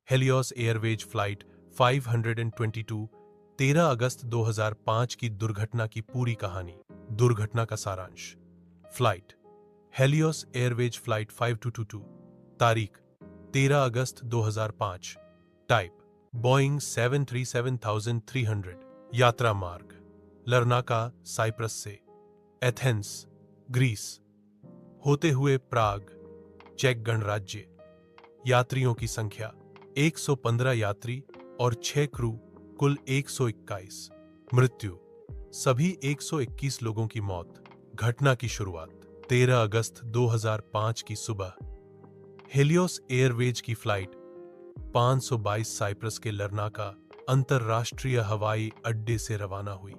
Helios Airways flight 522 13 अगस्त 2005 की दुर्घटना की पूरी कहानी। दुर्घटना का सारांश। फ्लाइट हेलियोस एयरवेज फ्लाइट 5222, तारीख 13 अगस्त 2005, टाइप बोइंग 737-300, यात्रा मार्ग लरनाका साइप्रस से एथेंस ग्रीस होते हुए प्राग चेक गणराज्य। यात्रियों की संख्या 115 यात्री और 6 क्रू, कुल 121। मृत्यु सभी 121 लोगों की मौत। घटना की शुरुआत 13 अगस्त 2005 की सुबह हेलियोस एयरवेज की फ्लाइट 522 साइप्रस के लरनाका अंतरराष्ट्रीय हवाई अड्डे से रवाना हुई।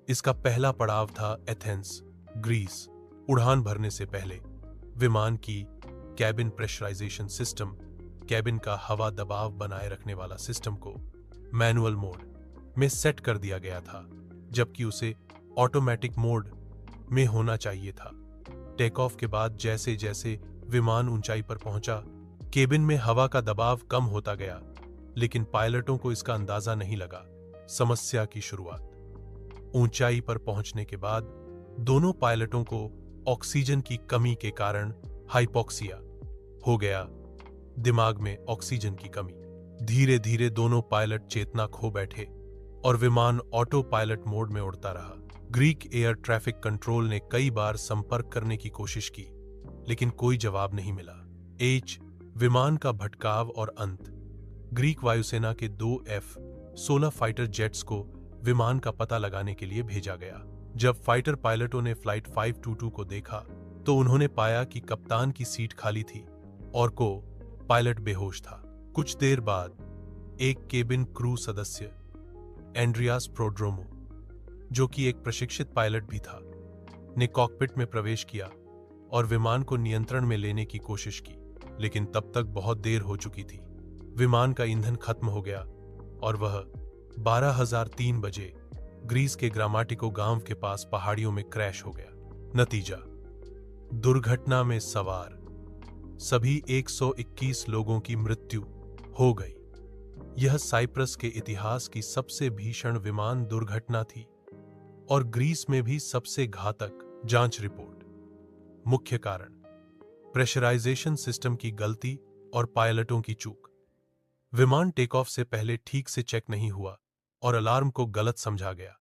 इसका पहला पड़ाव था एथेंस ग्रीस। उड़ान भरने से पहले विमान की कैबिन प्रेशराइजेशन सिस्टम, कैबिन का हवा दबाव बनाए रखने वाला सिस्टम को मैनुअल मोड में सेट कर दिया गया था, जबकि उसे ऑटोमेटिक मोड में होना चाहिए था। टेक ऑफ के बाद जैसे जैसे विमान ऊंचाई पर पहुंचा, केबिन में हवा का दबाव कम होता गया, लेकिन पायलटों को इसका अंदाजा नहीं लगा। समस्या की शुरुआत। ऊंचाई पर पहुंचने के बाद दोनों पायलटों को ऑक्सीजन की कमी के कारण हाइपोक्सिया हो गया, दिमाग में ऑक्सीजन की कमी। धीरे धीरे दोनों पायलट चेतना खो बैठे और विमान ऑटो पायलट मोड में उड़ता रहा। ग्रीक एयर ट्रैफिक कंट्रोल ने कई बार संपर्क करने की कोशिश की, लेकिन कोई जवाब नहीं मिला। विमान का भटकाव और अंत। ग्रीक वायुसेना के 2 F-16 फाइटर जेट्स को विमान का पता लगाने के लिए भेजा गया। जब फाइटर पायलटों ने फ्लाइट 522 को देखा, तो उन्होंने पाया कि कप्तान की सीट खाली थी और को पायलट बेहोश था। कुछ देर बाद एक केबिन क्रू सदस्य एंड्रियास प्रोड्रोमो, जो कि एक प्रशिक्षित पायलट भी था, ने कॉकपिट में प्रवेश किया और विमान को नियंत्रण में लेने की कोशिश की, लेकिन तब तक बहुत देर हो चुकी थी। विमान का ईंधन खत्म हो गया और वह 12:03 बजे ग्रीस के ग्रामाटिको गांव के पास पहाड़ियों में क्रैश हो गया। नतीजा, दुर्घटना में सवार सभी 121 लोगों की मृत्यु हो गई। यह साइप्रस के इतिहास की सबसे भीषण विमान दुर्घटना थी और ग्रीस में भी सबसे घातक। जांच रिपोर्ट। मुख्य कारण प्रेशराइजेशन सिस्टम की गलती और पायलटों की चूक। विमान टेक ऑफ से पहले ठीक से चेक नहीं हुआ और अलार्म को गलत समझा गया।